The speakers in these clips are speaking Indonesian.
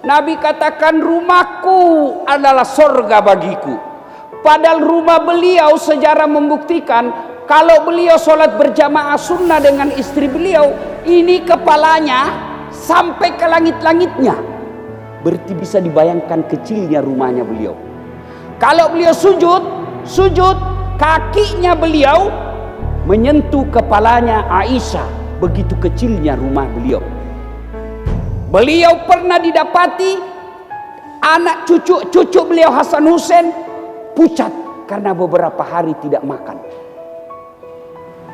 Nabi katakan rumahku adalah surga bagiku. Padahal rumah beliau sejarah membuktikan kalau beliau sholat berjamaah sunnah dengan istri beliau, ini kepalanya sampai ke langit-langitnya. Berarti bisa dibayangkan kecilnya rumahnya beliau. Kalau beliau sujud, kakinya beliau menyentuh kepalanya Aisyah. Begitu kecilnya rumah beliau. Beliau pernah didapati anak cucu beliau Hasan Hussein pucat karena beberapa hari tidak makan.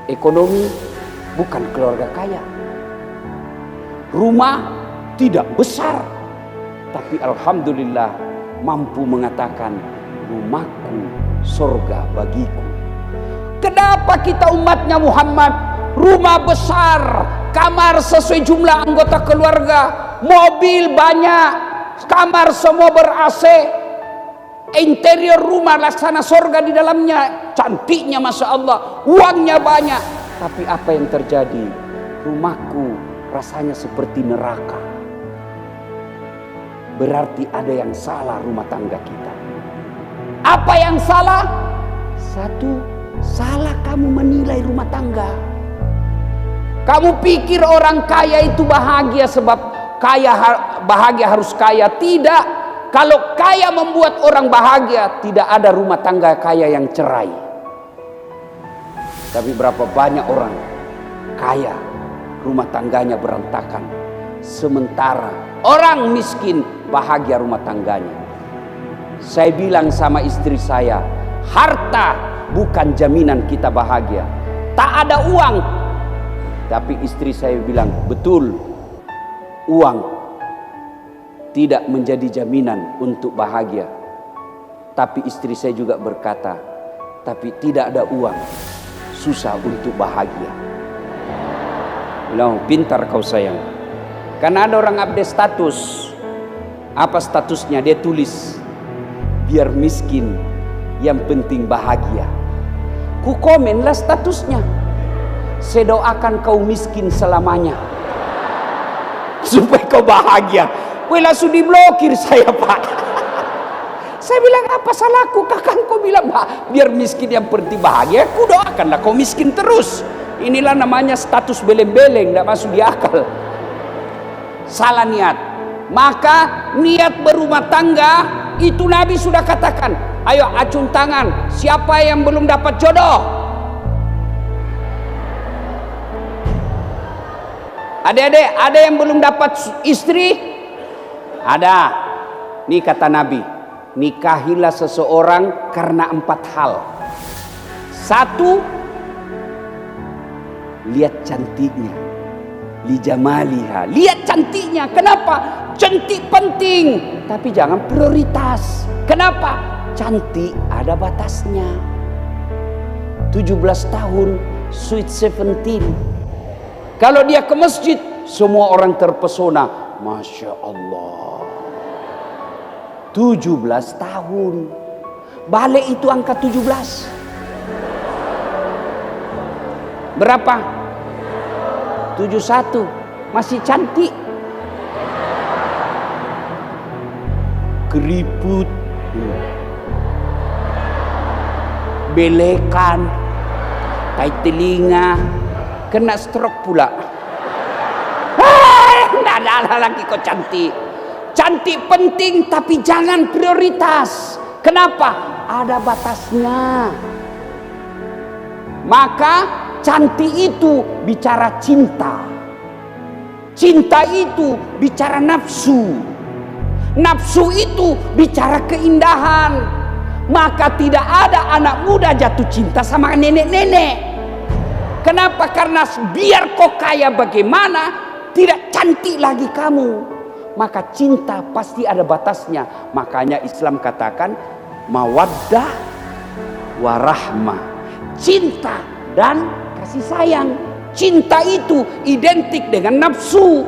Ekonomi bukan keluarga kaya. Rumah tidak besar, tapi alhamdulillah mampu mengatakan rumahku surga bagiku. Kenapa kita umatnya Muhammad rumah besar, kamar sesuai jumlah anggota keluarga, mobil banyak, kamar semua ber-AC, interior rumah laksana surga di dalamnya, cantiknya Masya Allah, uangnya banyak. Tapi apa yang terjadi? Rumahku rasanya seperti neraka. Berarti ada yang salah rumah tangga kita. Apa yang salah? Satu, salah kamu menilai rumah tangga. Kamu pikir orang kaya itu bahagia sebab bahagia harus kaya. Tidak. Kalau kaya membuat orang bahagia, tidak ada rumah tangga kaya yang cerai. Tapi berapa banyak orang kaya rumah tangganya berantakan, sementara orang miskin bahagia rumah tangganya. Saya bilang sama istri saya, harta bukan jaminan kita bahagia. Tak ada uang, tapi istri saya bilang, betul, uang tidak menjadi jaminan untuk bahagia. Tapi istri saya juga berkata, tapi tidak ada uang, susah untuk bahagia. Bilang, pintar kau sayang. Karena ada orang update status. Apa statusnya? Dia tulis, biar miskin, yang penting bahagia. Ku komenlah statusnya, saya doakan kau miskin selamanya supaya kau bahagia. Weh, langsung diblokir saya, Pak. Saya bilang, apa salahku? Kakak kau bilang, biar miskin yang penting bahagia. Ku doakanlah kau miskin terus. Inilah namanya status beleng-beleng, tidak masuk di akal. Salah niat. Maka niat berumah tangga itu Nabi sudah katakan, ayo acung tangan, siapa yang belum dapat jodoh? Adik-adik, ada yang belum dapat istri? Ada. Ini kata Nabi, nikahilah seseorang karena 4 hal. 1, lihat cantiknya, lijamaliha, lihat cantiknya. Kenapa? Cantik penting, tapi jangan prioritas. Kenapa? Cantik ada batasnya. 17 tahun, sweet 17. Kalau dia ke masjid, semua orang terpesona. Masya Allah, 17 tahun. Balik itu angka 17. Berapa? 71. Masih cantik. Keriput, belekan, tai telinga, kena stroke pula. Tidak ada lagi kok cantik. Cantik penting, tapi jangan prioritas. Kenapa? Ada batasnya. Maka cantik itu bicara cinta. Cinta itu bicara nafsu. Nafsu itu bicara keindahan. Maka tidak ada anak muda jatuh cinta sama nenek-nenek. Kenapa? Karena biar kau kaya bagaimana, tidak cantik lagi kamu, maka cinta pasti ada batasnya. Makanya Islam katakan mawaddah warahmah, cinta dan kasih sayang. Cinta itu identik dengan nafsu.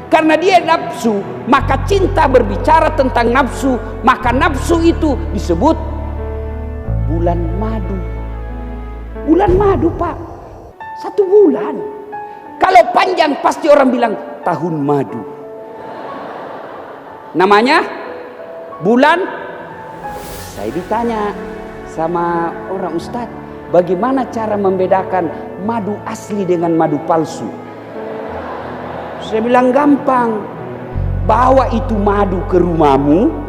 Karena dia nafsu, maka cinta berbicara tentang nafsu. Maka nafsu itu disebut bulan madu. Bulan madu, Pak, 1 bulan. Kalau panjang pasti orang bilang tahun madu. Namanya bulan. Saya ditanya sama orang ustadz, bagaimana cara membedakan madu asli dengan madu palsu? Saya bilang gampang. Bawa itu madu ke rumahmu.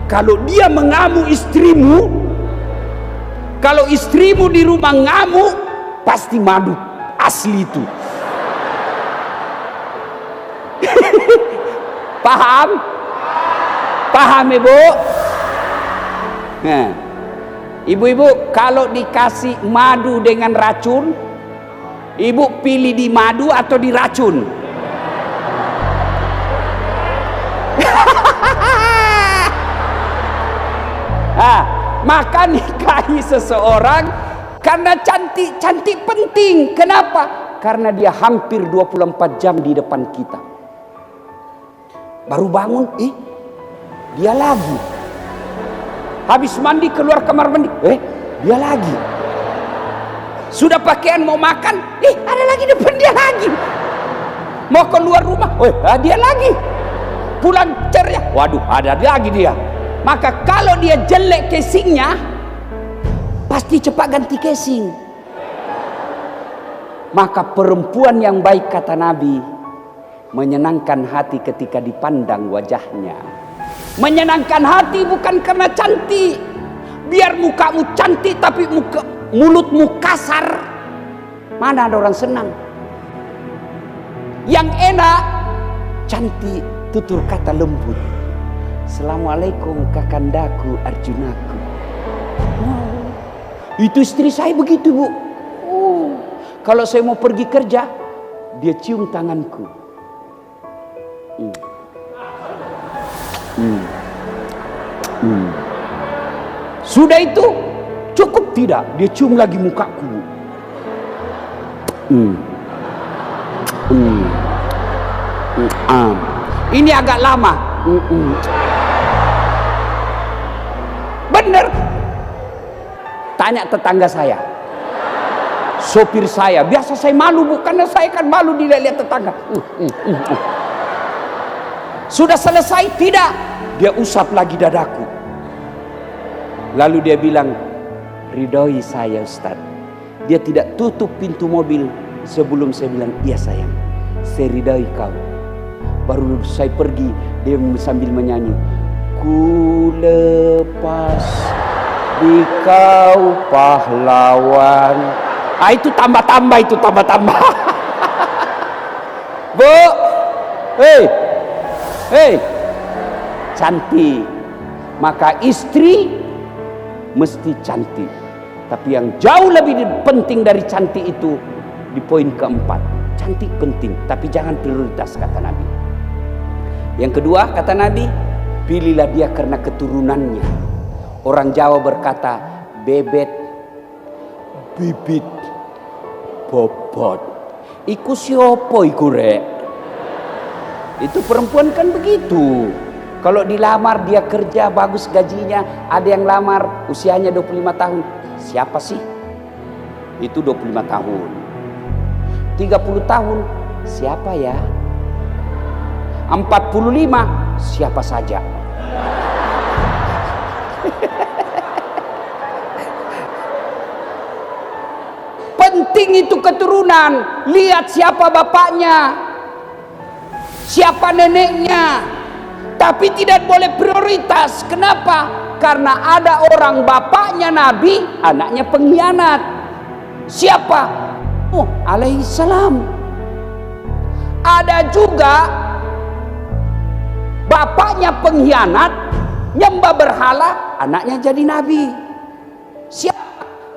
Kalau dia mengamuk istrimu, kalau istrimu di rumah ngamuk, pasti madu asli itu. Paham? Paham ibu? Nah, ibu-ibu kalau dikasih madu dengan racun, ibu pilih di madu atau di racun? Maka nikahi seseorang karena cantik. Cantik penting. Kenapa? Karena dia hampir 24 jam di depan kita. Baru bangun, dia lagi. Habis mandi keluar kamar mandi, dia lagi. Sudah pakaian mau makan, ada lagi depan dia lagi. Mau keluar rumah, dia lagi. Pulang ceria, waduh ada lagi dia. Maka kalau dia jelek casingnya, pasti cepat ganti casing. Maka perempuan yang baik kata Nabi, menyenangkan hati ketika dipandang wajahnya. Menyenangkan hati bukan karena cantik. Biar mukamu cantik tapi mulutmu kasar, mana ada orang senang? Yang enak cantik, tutur kata lembut. Assalamualaikum kakandaku Arjunaku. Itu istri saya begitu bu. Kalau saya mau pergi kerja, dia cium tanganku. Sudah itu cukup tidak? Dia cium lagi mukaku. Ini agak lama. Bener. Tanya tetangga saya, sopir saya. Biasa saya malu, bukannya saya kan malu dilihat tetangga. Sudah selesai? Tidak. Dia usap lagi dadaku. Lalu dia bilang, ridhoi saya Ustaz. Dia tidak tutup pintu mobil sebelum saya bilang, iya sayang, saya ridhoi kau. Baru saya pergi, dia sambil menyanyi, ku lepas di kau pahlawan. Itu tambah-tambah, itu tambah-tambah. Bu, hei, cantik. Maka istri mesti cantik. Tapi yang jauh lebih penting dari cantik itu, di poin keempat, cantik penting, tapi jangan prioritas kata Nabi. Yang kedua kata Nabi, pilihlah dia karena keturunannya. Orang Jawa berkata, bebet, bibit, bobot. Iku siopo iku rek. Itu perempuan kan begitu. Kalau dilamar dia kerja bagus gajinya, ada yang lamar usianya 25 tahun. Siapa sih? Itu 25 tahun. 30 tahun, siapa ya? 45, siapa saja. Penting itu keturunan. Lihat siapa bapaknya, siapa neneknya. Tapi tidak boleh prioritas. Kenapa? Karena ada orang bapaknya Nabi, anaknya pengkhianat. Siapa? Alaihissalam. Ada juga bapaknya pengkhianat, nyembah berhala, anaknya jadi nabi. Siapa?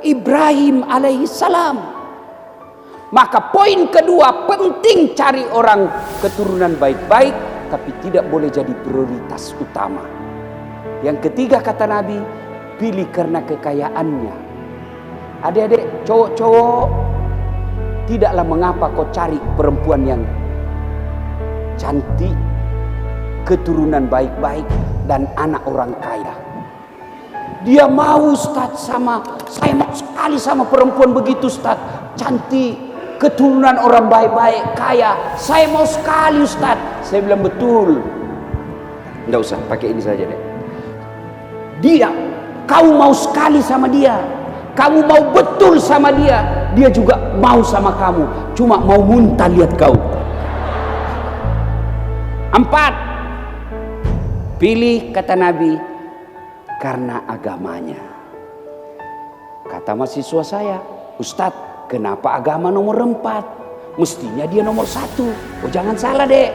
Ibrahim alaihissalam. Maka poin kedua, penting cari orang keturunan baik-baik, tapi tidak boleh jadi prioritas utama. Yang ketiga kata Nabi, pilih karena kekayaannya. Adik-adik, cowok-cowok, tidaklah mengapa kau cari perempuan yang cantik, keturunan baik-baik, dan anak orang kaya. Dia mau Ustaz sama, saya mau sekali sama perempuan begitu Ustaz, cantik, keturunan orang baik-baik, kaya. Saya mau sekali Ustaz. Saya bilang betul. Nggak usah, pakai ini saja deh. Dia, kau mau sekali sama dia, kamu mau betul sama dia, dia juga mau sama kamu, cuma mau muntah lihat kau. 4, pilih kata Nabi karena agamanya. Kata mahasiswa saya, Ustadz, kenapa agama nomor 4? Mestinya dia nomor 1. Oh jangan salah dek,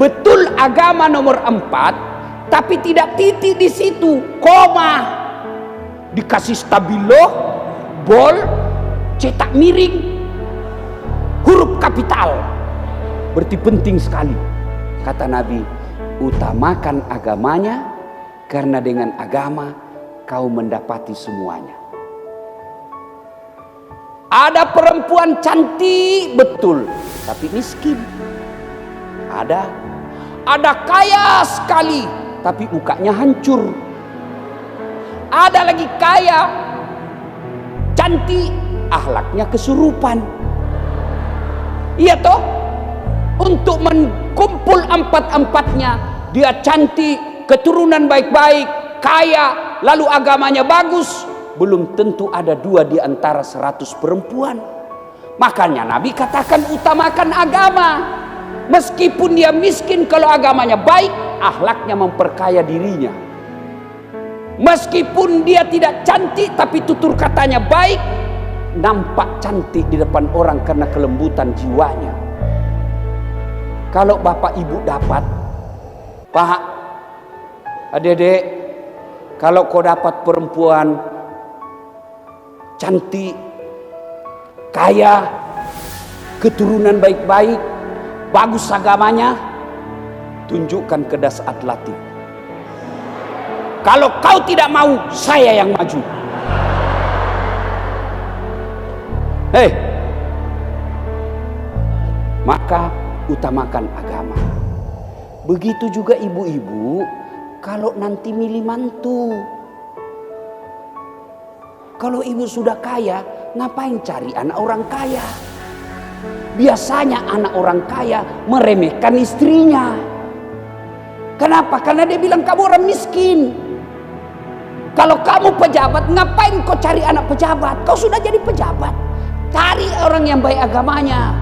betul agama nomor 4, tapi tidak titik di situ, koma, dikasih stabilo, bol, cetak miring, huruf kapital, berarti penting sekali. Kata Nabi, utamakan agamanya, karena dengan agama kau mendapati semuanya. Ada perempuan cantik betul, tapi miskin. Ada kaya sekali, tapi mukanya hancur. Ada lagi kaya, cantik, akhlaknya kesurupan. Iya toh? Untuk mengkumpul 4-4-nya, dia cantik, keturunan baik-baik, kaya, lalu agamanya bagus, belum tentu ada 2 di antara 100 perempuan. Makanya Nabi katakan utamakan agama. Meskipun dia miskin, kalau agamanya baik, akhlaknya memperkaya dirinya. Meskipun dia tidak cantik, tapi tutur katanya baik, nampak cantik di depan orang karena kelembutan jiwanya. Kalau bapak ibu dapat, Pak, adik-adik, kalau kau dapat perempuan cantik, kaya, keturunan baik-baik, bagus agamanya, tunjukkan ke Das Atlantik. Kalau kau tidak mau, saya yang maju. Maka utamakan agama. Begitu juga ibu-ibu, kalau nanti milih mantu. Kalau ibu sudah kaya, ngapain cari anak orang kaya? Biasanya anak orang kaya meremehkan istrinya. Kenapa? Karena dia bilang kamu orang miskin. Kalau kamu pejabat, ngapain kau cari anak pejabat? Kau sudah jadi pejabat. Cari orang yang baik agamanya.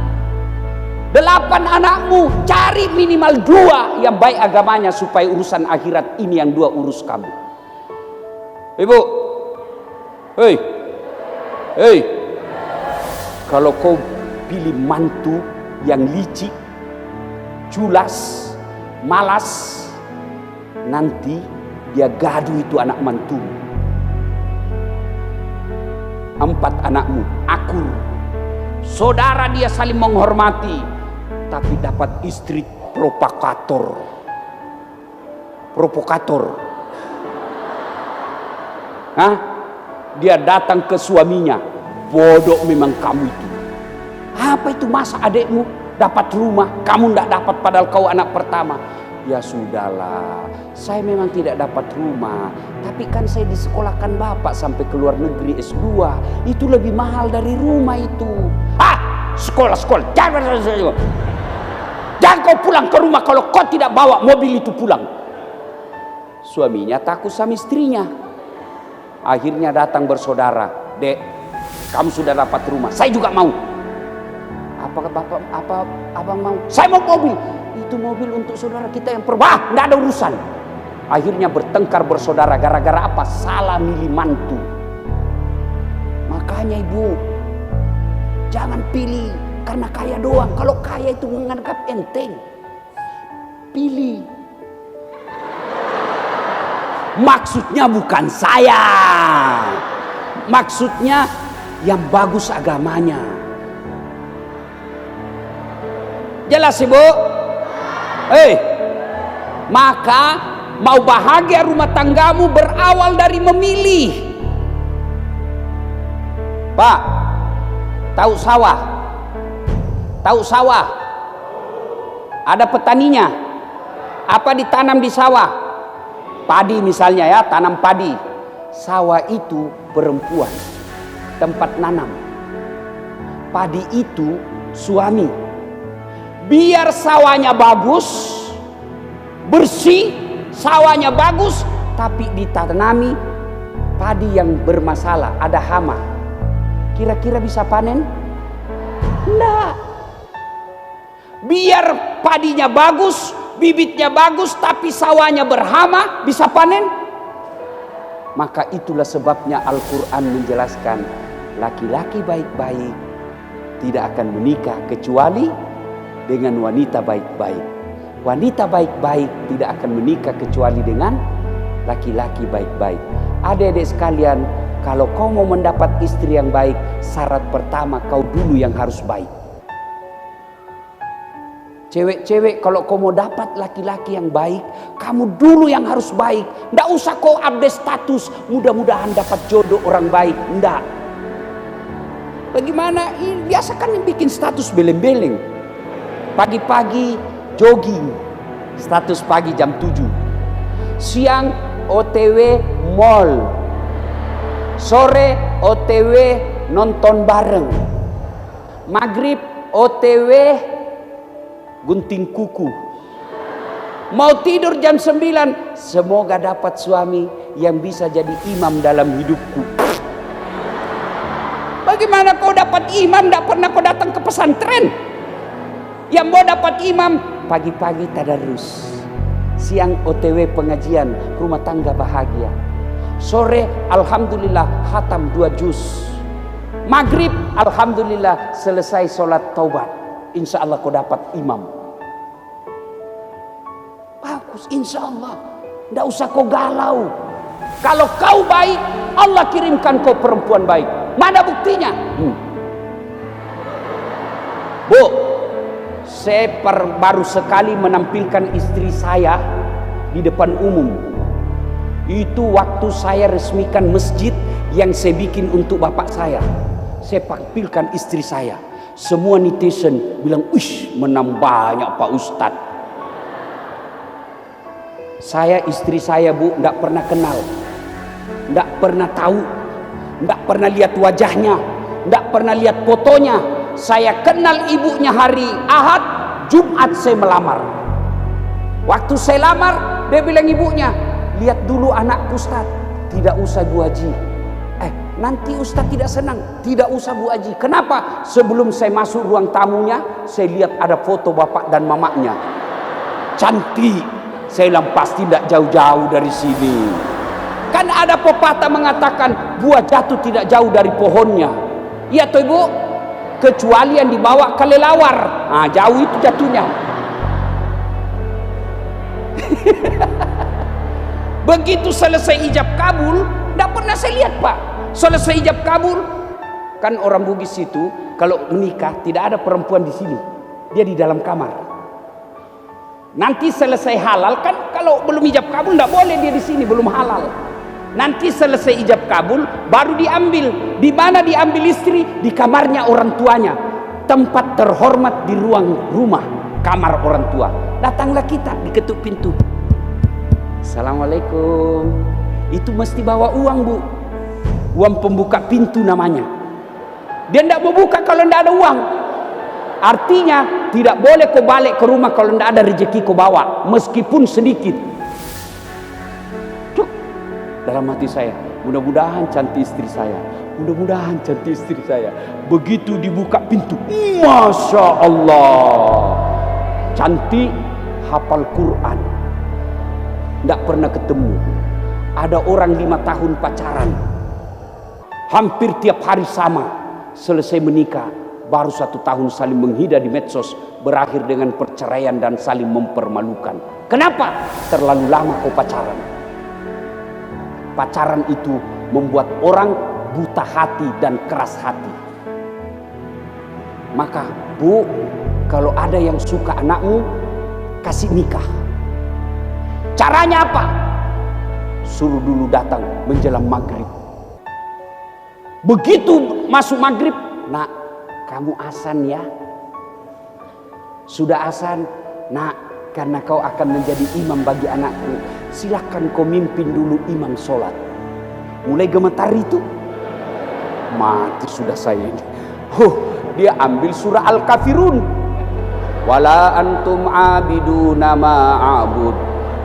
8 anakmu, cari minimal 2 yang baik agamanya, supaya urusan akhirat ini yang 2 urus kamu. Ibu, kalau kau pilih mantu yang licik, culas, malas, nanti dia gaduh itu anak mantu. 4 anakmu akur, saudara dia saling menghormati, tapi dapat istri provokator. Dia datang ke suaminya, bodoh memang kamu itu. Apa itu, masa adekmu dapat rumah, kamu tidak dapat padahal kau anak pertama? Ya sudahlah, saya memang tidak dapat rumah, tapi kan saya disekolahkan bapak sampai ke luar negeri S2. Itu lebih mahal dari rumah itu. Sekolah, jangan kau pulang ke rumah kalau kau tidak bawa mobil itu pulang. Suaminya takut sama istrinya. Akhirnya datang bersaudara, Dek, kamu sudah dapat rumah, saya juga mau. Apa abang mau? Saya mau mobil. Itu mobil untuk saudara kita yang nggak ada urusan. Akhirnya bertengkar bersaudara gara-gara apa? Salah milih mantu. Makanya ibu, jangan pilih karena kaya doang. Kalau kaya itu menganggap enteng. Pilih. Maksudnya bukan saya. Maksudnya yang bagus agamanya. Jelas ibu? Maka mau bahagia rumah tanggamu berawal dari memilih. Pak, tahu sawah? Tahu sawah? Ada petaninya. Apa ditanam di sawah? Padi misalnya ya, tanam padi. Sawah itu perempuan, tempat nanam. Padi itu suami. Biar sawahnya bagus, bersih, Sawahnya bagus, tapi ditanami padi yang bermasalah, ada hama. Kira-kira bisa panen? Enggak. Biar padinya bagus, bibitnya bagus, tapi sawahnya berhama, bisa panen? Maka itulah sebabnya Al-Quran menjelaskan, laki-laki baik-baik tidak akan menikah kecuali dengan wanita baik-baik. Wanita baik-baik tidak akan menikah kecuali dengan laki-laki baik-baik. Adik-adik sekalian, kalau kau mau mendapat istri yang baik, syarat pertama kau dulu yang harus baik. Cewek-cewek, kalau kau mau dapat laki-laki yang baik, kamu dulu yang harus baik. Nggak usah kau update status, mudah-mudahan dapat jodoh orang baik. Nggak. Bagaimana? Biasa kan yang bikin status beleng-beleng. Pagi-pagi jogging, status pagi jam 7. Siang OTW mall. Sore OTW nonton bareng. Maghrib OTW gunting kuku. Mau tidur jam 9, semoga dapat suami yang bisa jadi imam dalam hidupku. Bagaimana kau dapat imam, tidak pernah kau datang ke pesantren? Yang mau dapat imam, pagi-pagi tadarus, siang OTW pengajian, rumah tangga bahagia. Sore alhamdulillah khatam 2 juz. Maghrib alhamdulillah selesai sholat taubat. Insya Allah kau dapat imam. Bagus, insya Allah. Tidak usah kau galau. Kalau kau baik, Allah kirimkan kau perempuan baik. Mana buktinya? Bu, saya baru sekali menampilkan istri saya di depan umum. Itu waktu saya resmikan masjid yang saya bikin untuk bapak saya. Saya tampilkan istri saya. Semua netizen bilang, "Wih, menang banyak Pak Ustadz." Saya istri saya, Bu, tidak pernah kenal, tidak pernah tahu, tidak pernah lihat wajahnya, tidak pernah lihat fotonya. Saya kenal ibunya hari Ahad, Jumat saya melamar. Waktu saya lamar, dia bilang ibunya, "Lihat dulu anakku Ustaz." "Tidak usah Bu Haji." Nanti Ustaz tidak senang." "Tidak usah Bu Haji." "Kenapa?" "Sebelum saya masuk ruang tamunya, saya lihat ada foto bapak dan mamanya. Cantik." Saya bilang, "Pasti tidak jauh-jauh dari sini." Kan ada pepatah mengatakan, buah jatuh tidak jauh dari pohonnya. Iya toh Ibu? Kecuali yang dibawa kelelawar. Nah, jauh itu jatuhnya. Begitu selesai ijab kabul, tidak pernah saya lihat Pak. Selesai ijab kabul, kan orang Bugis itu kalau menikah tidak ada perempuan di sini, dia di dalam kamar. Nanti selesai halal, kan kalau belum ijab kabul tidak boleh dia di sini, belum halal. Nanti selesai ijab kabul baru diambil. Di mana diambil istri? Di kamarnya orang tuanya. Tempat terhormat di ruang rumah, kamar orang tua. Datanglah kita, diketuk pintu. "Assalamualaikum." Itu mesti bawa uang Bu. Uang pembuka pintu namanya. Dia tidak mau buka kalau tidak ada uang. Artinya tidak boleh kau balik ke rumah kalau tidak ada rezeki kau bawa, meskipun sedikit. Cuk. Dalam hati saya, mudah-mudahan cantik istri saya, mudah-mudahan cantik istri saya. Begitu dibuka pintu, Masya Allah, cantik, hafal Quran. Tidak pernah ketemu. Ada orang 5 tahun pacaran, hampir tiap hari sama. Selesai menikah, baru 1 tahun saling menghina di medsos, berakhir dengan perceraian dan saling mempermalukan. Kenapa? Terlalu lama kau pacaran. Pacaran itu membuat orang buta hati dan keras hati. Maka Bu, kalau ada yang suka anakmu, kasih nikah. Caranya apa? Suruh dulu datang menjelang maghrib. Begitu masuk maghrib, "Nak, kamu azan ya." "Sudah azan." "Nak, karena kau akan menjadi imam bagi anakku, silakan kau mimpin dulu imam sholat." Mulai gemetar itu, mati sudah saya ini. Dia ambil surah Al-Kafirun. "Wala antum abiduna ma'abud,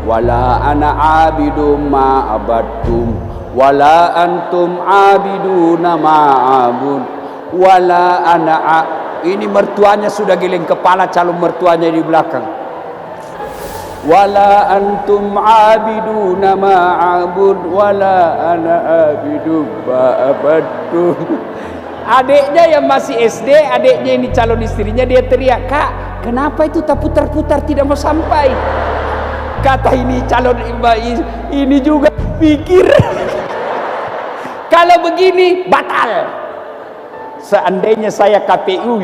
wala ana abidum ma abadtum wala antum abiduna ma abud wala ana ini mertuanya sudah giling kepala, calon mertuanya di belakang. Wala antum abiduna ma abud wala ana abidum ma abadtum. Adiknya yang masih SD, adiknya ini calon istrinya, dia teriak, "Kak, kenapa itu tak putar-putar tidak mau sampai?" Kata ini calon ini juga pikir kalau begini batal. Seandainya saya KPU,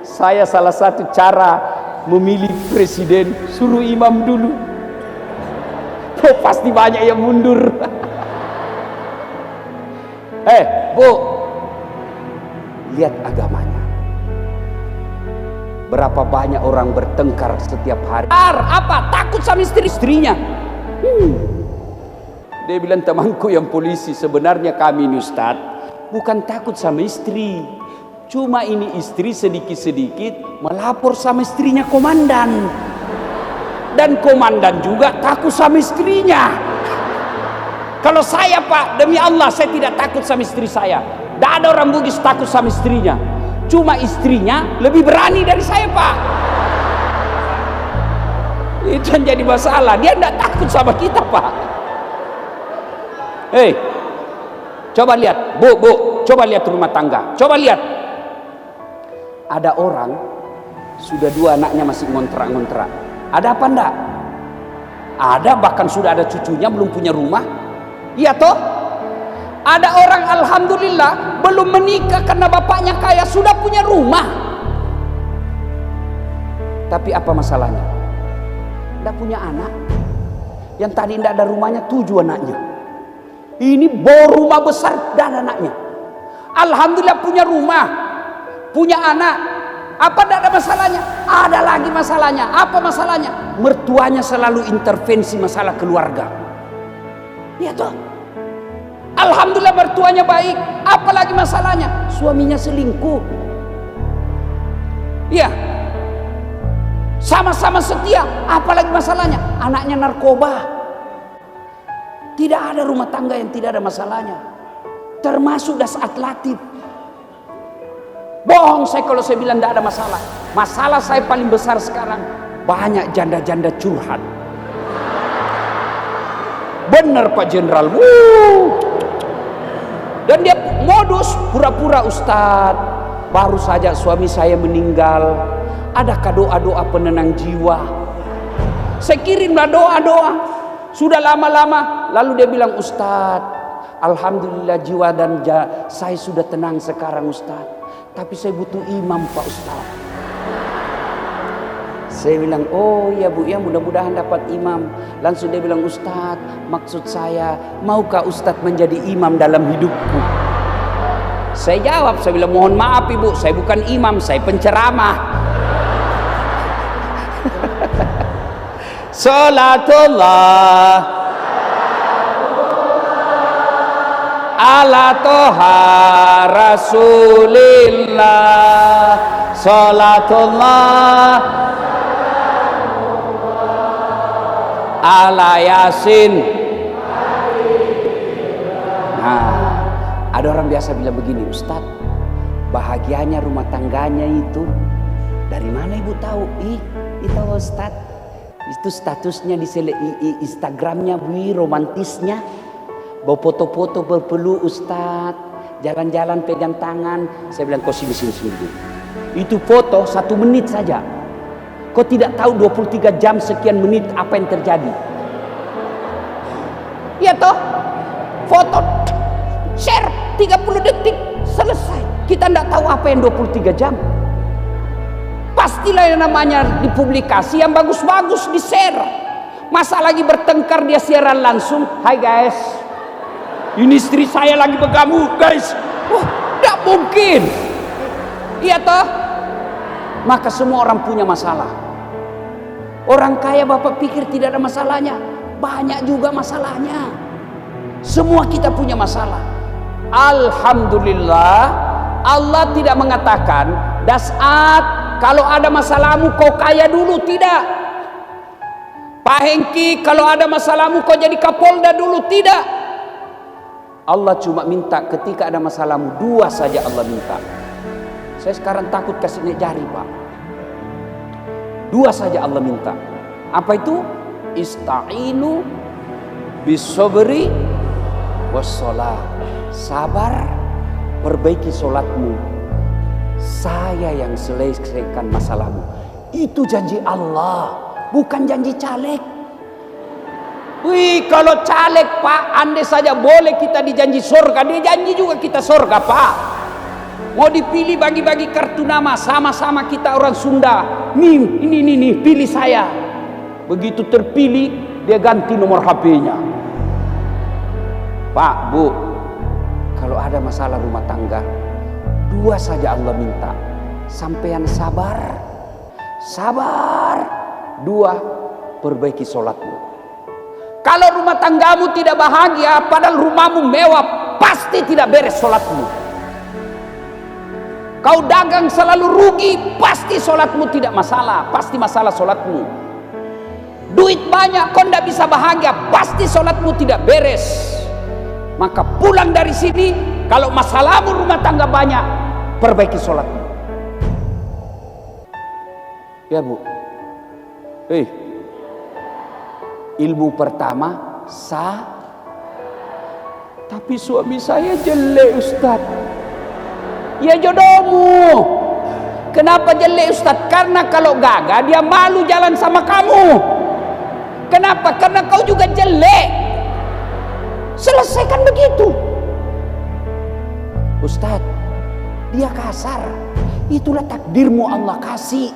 saya salah satu cara memilih presiden, suruh imam dulu. Oh, pasti banyak yang mundur. Bu, lihat agamanya. Berapa banyak orang bertengkar setiap hari. Apa? Takut sama istrinya. Dia bilang, temanku yang polisi, sebenarnya kami ini Ustaz, bukan takut sama istri. Cuma ini istri sedikit-sedikit melapor sama istrinya komandan. Dan komandan juga takut sama istrinya. Kalau saya, Pak, demi Allah saya tidak takut sama istri saya. Tidak ada orang Bugis takut sama istrinya. Cuma istrinya lebih berani dari saya, Pak. Itu yang jadi masalah. Dia tidak takut sama kita, Pak. Coba lihat, Bu, coba lihat rumah tangga. Coba lihat. Ada orang sudah 2 anaknya masih ngontrak-ngontrak. Ada apa enggak? Ada, bahkan sudah ada cucunya belum punya rumah. Iya toh? Ada orang alhamdulillah belum menikah karena bapaknya kaya, sudah punya rumah. Tapi apa masalahnya? Tidak punya anak. Yang tadi tidak ada rumahnya 7 anaknya. Ini bawa rumah besar dan anaknya. Alhamdulillah punya rumah, punya anak. Apa tidak ada masalahnya? Ada lagi masalahnya. Apa masalahnya? Mertuanya selalu intervensi masalah keluarga. Ya toh? Alhamdulillah mertuanya baik. Apa lagi masalahnya? Suaminya selingkuh. Ya. Sama-sama setia. Apa lagi masalahnya? Anaknya narkoba. Tidak ada rumah tangga yang tidak ada masalahnya. Termasuk das atlatif. Bohong saya kalau saya bilang tidak ada masalah. Masalah saya paling besar sekarang, banyak janda-janda curhat. Benar Pak Jenderal. Dan dia modus pura-pura, Ustadz, baru saja suami saya meninggal, adakah doa-doa penenang jiwa? Saya kirimlah doa-doa. Sudah lama-lama, lalu dia bilang, Ustadz, alhamdulillah jiwa dan saya sudah tenang sekarang Ustadz. Tapi saya butuh imam Pak Ustadz. Saya bilang, oh ya Bu, ya mudah-mudahan dapat imam. Langsung dia bilang, Ustadz, maksud saya, maukah Ustadz menjadi imam dalam hidupku? Saya jawab, saya bilang, mohon maaf Ibu, saya bukan imam, saya penceramah. Salatullah ala toha rasulillah. Salatullah ala yasin. Nah, ada orang biasa bilang begini, Ustadz, bahagianya rumah tangganya itu dari mana Ibu tahu? Itu Ustadz, itu statusnya di Instagramnya Bu, romantisnya, bawa foto-foto berpeluk Ustadz, jalan-jalan pegang tangan. Saya bilang, kau sini dulu. Itu foto 1 menit saja. Kau tidak tahu 23 jam sekian menit apa yang terjadi. Iya toh? Foto share 30 detik selesai. Kita tidak tahu apa yang 23 jam. Pastilah yang namanya dipublikasi yang bagus-bagus di share. Masa lagi bertengkar dia siaran langsung, hai guys, ini istri saya lagi bergamu guys. Wah, tidak mungkin. Iya toh? Maka semua orang punya masalah. Orang kaya Bapak pikir tidak ada masalahnya? Banyak juga masalahnya. Semua kita punya masalah. Alhamdulillah, Allah tidak mengatakan dasat kalau ada masalahmu kau kaya dulu, tidak. Pak Hengki, kalau ada masalahmu kau jadi Kapolda dulu. Tidak. Allah cuma minta ketika ada masalahmu, 2 saja Allah minta. Saya sekarang takut kasih naik jari, Pak. 2 saja Allah minta. Apa itu? Ista'inu bisobri wassalah. Sabar, perbaiki solatmu. Saya yang selesaikan masalahmu. Itu janji Allah, bukan janji caleg. Wih, kalau caleg, Pak, andai saja boleh kita dijanji surga, dia janji juga kita surga, Pak. Mau dipilih bagi-bagi kartu nama, sama-sama kita orang Sunda. Nih, pilih saya. Begitu terpilih, dia ganti nomor HP-nya. Pak, Bu, kalau ada masalah rumah tangga, 2 saja Allah minta. Sampean sabar. Sabar. 2, perbaiki sholatmu. Kalau rumah tanggamu tidak bahagia, padahal rumahmu mewah, pasti tidak beres sholatmu. Kau dagang selalu rugi, pasti sholatmu tidak masalah, pasti masalah sholatmu. Duit banyak, kau tidak bisa bahagia, pasti sholatmu tidak beres. Maka pulang dari sini, kalau masalahmu rumah tangga banyak, perbaiki sholatmu. Ya, Bu. Ilmu pertama sah. Tapi suami saya jelek, Ustaz. Ya jodohmu. Kenapa jelek, Ustaz? Karena kalau gagah dia malu jalan sama kamu. Kenapa? Karena kau juga jelek. Selesaikan begitu. Ustaz, dia kasar. Itulah takdirmu Allah kasih.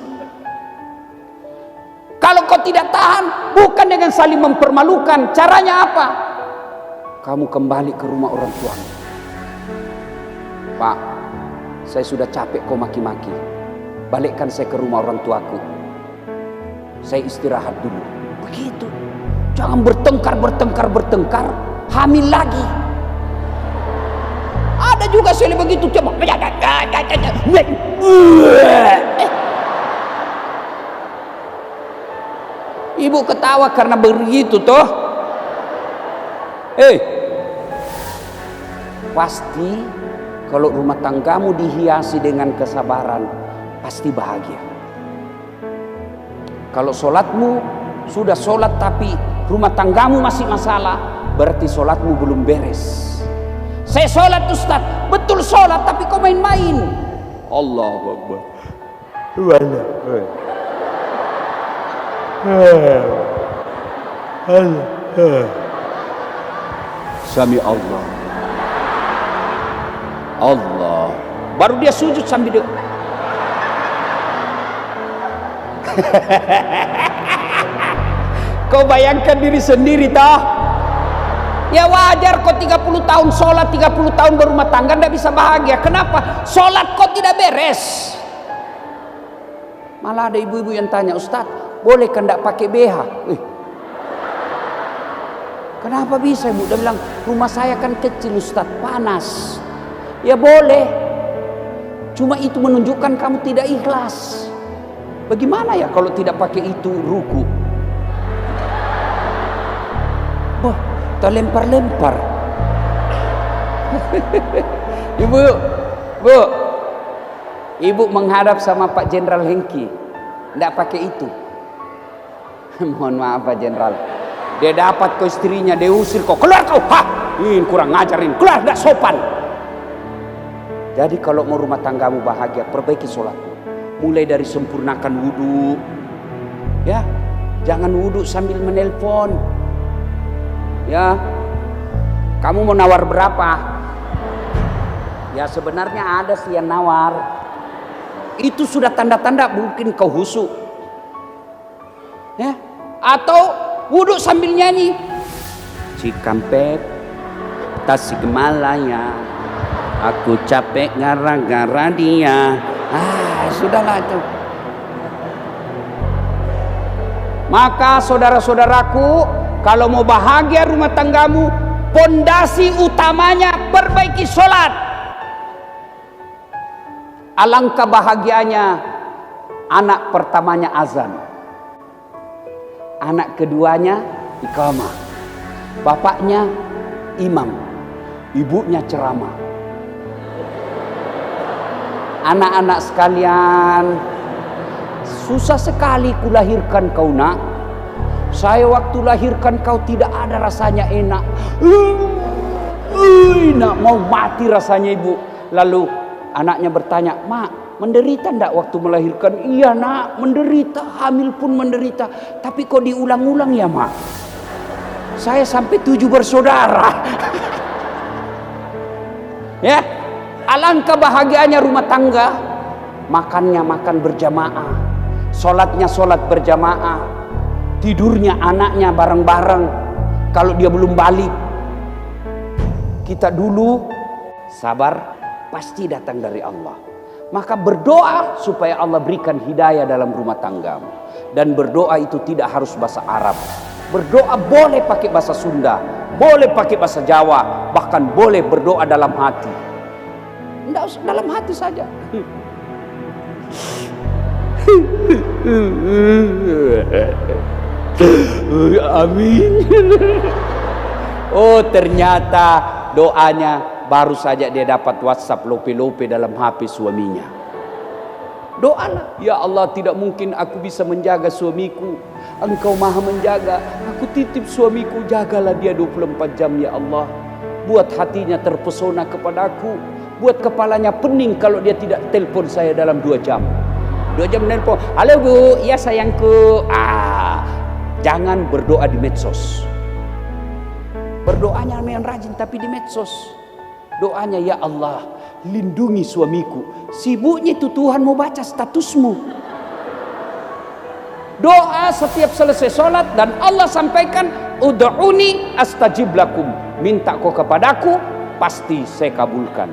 Kalau kau tidak tahan, bukan dengan saling mempermalukan. Caranya apa? Kamu kembali ke rumah orang tuamu. Pak, saya sudah capek kau maki-maki. Balikkan saya ke rumah orang tuaku. Saya istirahat dulu. Begitu. Jangan bertengkar. Hamil lagi. Ada juga sekali begitu. Coba. Ibu ketawa karena begitu toh. Pasti kalau rumah tanggamu dihiasi dengan kesabaran, pasti bahagia. Kalau sholatmu sudah sholat tapi rumah tanggamu masih masalah, berarti sholatmu belum beres. Saya sholat, Ustaz, betul sholat, tapi kau main-main. Allahu Akbar. Sami Allah. Baru dia sujud sambil dia. Kau bayangkan diri sendiri tah? Ya wajar kau 30 tahun sholat, 30 tahun berumah tangga tidak bisa bahagia. Kenapa? Sholat kau tidak beres. Malah ada ibu-ibu yang tanya, Ustaz, boleh kan tidak pakai BH? Kenapa bisa, Ibu? Dia bilang, rumah saya kan kecil, Ustaz, panas. Ya boleh. Cuma itu menunjukkan kamu tidak ikhlas. Bagaimana ya kalau tidak pakai itu ruku? Wah, terlempar-lempar. Ibu menghadap sama Pak Jenderal Hengki, tidak pakai itu. Mohon maaf Pak Jenderal. Dia dapat ke istrinya, dia usir kau, keluar kau. Ini kurang ngajarin, keluar, tidak sopan. Jadi kalau mau rumah tanggamu bahagia, perbaiki sholatmu. Mulai dari sempurnakan wudhu. Ya, jangan wudhu sambil menelpon. Ya, kamu mau nawar berapa? Ya sebenarnya ada sih yang nawar. Itu sudah tanda-tanda mungkin kau husuk. Ya, atau wudhu sambil nyanyi. Cikampek, Tasikmalaya, aku capek gara-gara dia. Sudahlah itu. Maka saudara-saudaraku, kalau mau bahagia rumah tanggamu, pondasi utamanya perbaiki sholat. Alangkah bahagianya anak pertamanya azan. Anak keduanya iqamah. Bapaknya imam, ibunya ceramah. Anak-anak sekalian, susah sekali kulahirkan kau nak. Saya waktu lahirkan kau tidak ada rasanya enak. Nak mau mati rasanya ibu. Lalu anaknya bertanya, "Mak, menderita enggak waktu melahirkan?" "Iya nak, menderita, hamil pun menderita. Tapi kok diulang-ulang ya mak? Saya sampai 7 bersaudara." Ya, alangkah bahagianya rumah tangga. Makannya makan berjamaah, sholatnya sholat berjamaah, tidurnya anaknya bareng-bareng. Kalau dia belum balik, kita dulu sabar, pasti datang dari Allah. Maka berdoa supaya Allah berikan hidayah dalam rumah tanggamu. Dan berdoa itu tidak harus bahasa Arab. Berdoa boleh pakai bahasa Sunda, boleh pakai bahasa Jawa, bahkan boleh berdoa dalam hati. Tidak usah dalam hati saja. Amin. Oh, ternyata doanya baru saja dia dapat WhatsApp lope-lope dalam HP suaminya. Doalah, ya Allah, tidak mungkin aku bisa menjaga suamiku. Engkau maha menjaga. Aku titip suamiku, jagalah dia 24 jam ya Allah. Buat hatinya terpesona kepadaku. Buat kepalanya pening kalau dia tidak telepon saya dalam 2 jam. 2 jam nelpon, "Halo Bu, ya sayangku." Jangan berdoa di medsos. Berdoanya yang rajin tapi di medsos. Doanya, ya Allah, lindungi suamiku. Sibuknya itu Tuhan mau baca statusmu. Doa setiap selesai sholat dan Allah sampaikan, "Ud'uni astajib lakum." Minta kau kepadaku, pasti saya kabulkan.